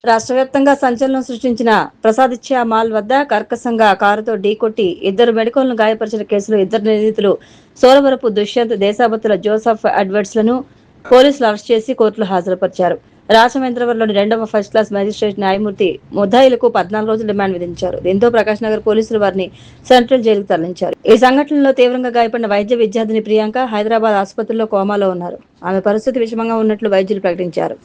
రాష్ట్ర వ్యాప్తంగా సంచలనం సృష్టించిన ప్రసాదిత్య మాల్ వద్ద కర్కశంగా కారుతో ఢీకొట్టి ఇద్దరు మెడికల్ను గాయపరిచిన కేసులో ఇద్దరు నిందితులు సోరవరపు దుష్యంత్ దేశాభక్తుల జోసఫ్ అడ్వర్డ్స్లను పోలీసులు అరెస్ట్ చేసి కోర్టులో హాజరుపరిచారు. రాజమహేంద్రవరంలోని 2వ ఫస్ట్ క్లాస్ మేజిస్ట్రేట్ న్యాయమూర్తి ముద్దాయిలకు 14 రోజులు రిమాండ్ విధించారు. దీంతో ప్రకాష్ నగర్ పోలీసులు వారిని సెంట్రల్ జైలుకు తరలించారు. ఈ సంఘటనలో తీవ్రంగా గాయపడిన వైద్య విద్యార్థిని ప్రియాంక హైదరాబాద్ ఆసుపత్రిలో కోమాలో ఉన్నారు. ఆమె పరిస్థితి విషమంగా ఉన్నట్లు వైద్యులు ప్రకటించారు.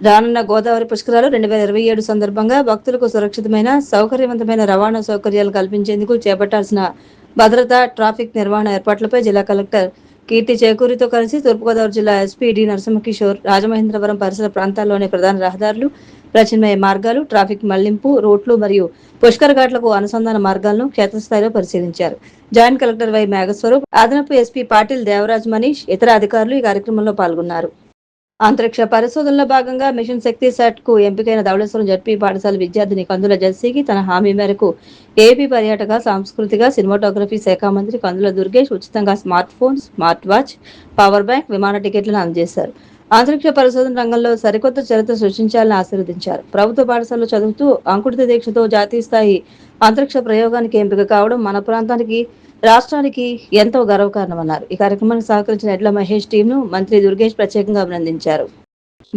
రానున్న గోదావరి పుష్కరాలు 2027 సందర్భంగా భక్తులకు సురక్షితమైన, సౌకర్యవంతమైన రవాణా సౌకర్యాలు కల్పించేందుకు చేపట్టాల్సిన భద్రత, ట్రాఫిక్ నిర్వహణ ఏర్పాట్లపై జిల్లా కలెక్టర్ కీర్తి చేకూరితో కలిసి తూర్పుగోదావరి జిల్లా ఎస్పీ డి నరసింహకిషోర్ రాజమహేంద్రవరం పరిసర ప్రాంతాల్లోని ప్రధాన రహదారులు, ప్రత్యామ్నాయ మార్గాలు, ట్రాఫిక్ మళ్లింపు రూట్లు మరియు పుష్కర ఘాట్లకు అనుసంధాన మార్గాలను క్షేత్రస్థాయిలో పరిశీలించారు. జాయింట్ కలెక్టర్ వై మేఘస్వరూప్, అదనపు ఎస్పీ పాటిల్ దేవరాజ్ మనీష్, ఇతర అధికారులు ఈ కార్యక్రమంలో పాల్గొన్నారు. అంతరిక్ష పరిశోధనలో భాగంగా మిషన్ శక్తి శాట్ కు ఎంపికైన ధవళేశ్వరం జడ్పీ పాఠశాల విద్యార్థిని కందుల జెస్సీకి తన హామీ మేరకు ఏపీ పర్యాటక, సాంస్కృతిక, సినిమాటోగ్రఫీ శాఖ మంత్రి కందుల దుర్గేష్ ఉచితంగా smart phone, smart watch, power bank, విమాన టికెట్లను అందజేశారు. అంతరిక్ష పరిశోధన రంగంలో సరికొత్త చరిత్ర సృష్టించాలని ఆశీర్వదించారు. ప్రభుత్వ పాఠశాలలో చదువుతూ అంకుఠిత దీక్షతో జాతీయ స్థాయి అంతరిక్ష ప్రయోగానికి ఎంపిక కావడం మన ప్రాంతానికి, రాష్ట్రానికి ఎంతో గర్వకారణమన్నారు. ఈ కార్యక్రమానికి సహకరించిన ఎడ్ల మహేష్ టీంను మంత్రి దుర్గేష్ ప్రత్యేకంగా అభినందించారు.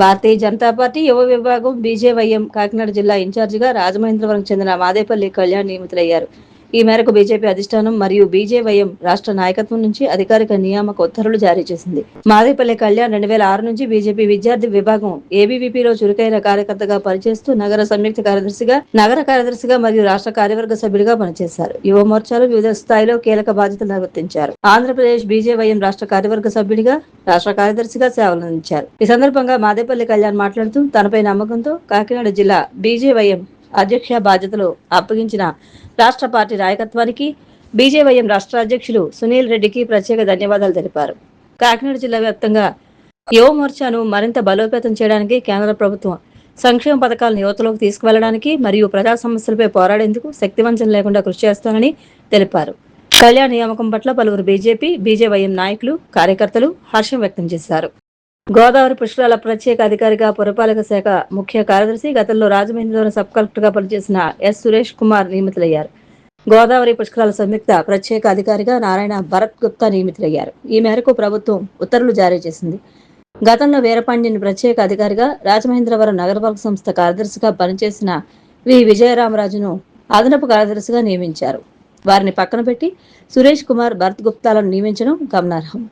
భారతీయ జనతా పార్టీ యువ విభాగం బీజేవైఎం కాకినాడ జిల్లా ఇన్ఛార్జిగా రాజమహేంద్రవరం చెందిన మాదేపల్లి కళ్యాణ్ నియమితులయ్యారు. ఈ మేరకు బీజేపీ అధిష్టానం మరియు బీజేవైఎం రాష్ట్ర నాయకత్వం నుంచి అధికారిక నియామక ఉత్తర్వులు జారీ చేసింది. మాదేపల్లి కళ్యాణ్ 2006 నుంచి బీజేపీ విద్యార్థి విభాగం ఏబీవీపీలో చురుకైన కార్యకర్తగా పనిచేస్తూ నగర సంయుక్త కార్యదర్శిగా, నగర కార్యదర్శిగా మరియు రాష్ట్ర కార్యవర్గ సభ్యుడిగా పనిచేశారు. యువ మోర్చాలు వివిధ స్థాయిలో కీలక బాధ్యతలు నిర్వర్తించారు. ఆంధ్రప్రదేశ్ బీజేవైఎం రాష్ట్ర కార్యవర్గ సభ్యుడిగా, రాష్ట్ర కార్యదర్శిగా సేవలందించారు. ఈ సందర్భంగా మాదేపల్లి కళ్యాణ్ మాట్లాడుతూ తనపై నమ్మకంతో కాకినాడ జిల్లా బీజేవైఎం అధ్యక్ష బాధ్యతలు అప్పగించిన రాష్ట్ర పార్టీ నాయకత్వానికి, బీజేవైఎం రాష్ట్ర అధ్యక్షులు సునీల్ రెడ్డికి ప్రత్యేక ధన్యవాదాలు తెలిపారు. కాకినాడ జిల్లా వ్యాప్తంగా యువ మోర్చాను మరింత బలోపేతం చేయడానికి కేంద్ర ప్రభుత్వం సంక్షేమ పథకాలను యువతలోకి తీసుకువెళ్లడానికి మరియు ప్రజా సమస్యలపై పోరాడేందుకు శక్తివంచన లేకుండా కృషి చేస్తానని తెలిపారు. కళ్యాణ్ నియామకం పట్ల పలువురు బీజేపీ, బీజేవైఎం నాయకులు, కార్యకర్తలు హర్షం వ్యక్తం చేశారు. గోదావరి పుష్కరాల ప్రత్యేక అధికారిగా, పురపాలక శాఖ ముఖ్య కార్యదర్శి, గతంలో రాజమహేంద్రవరం సబ్ కలెక్టర్గా పనిచేసిన ఎస్ సురేష్ కుమార్ నియమితులయ్యారు. గోదావరి పుష్కరాల సంయుక్త ప్రత్యేక అధికారిగా నారాయణ భరత్ గుప్తా నియమితులయ్యారు. ఈ మేరకు ప్రభుత్వం ఉత్తర్వులు జారీ చేసింది. గతంలో వీరపాండ్యన్ ప్రత్యేక అధికారిగా, రాజమహేంద్రవరం నగరపాలక సంస్థ కార్యదర్శిగా పనిచేసిన వి విజయరామరాజును అదనపు కార్యదర్శిగా నియమించారు. వారిని పక్కన పెట్టి సురేష్ కుమార్, భరత్ గుప్తాలను నియమించడం గమనార్హం.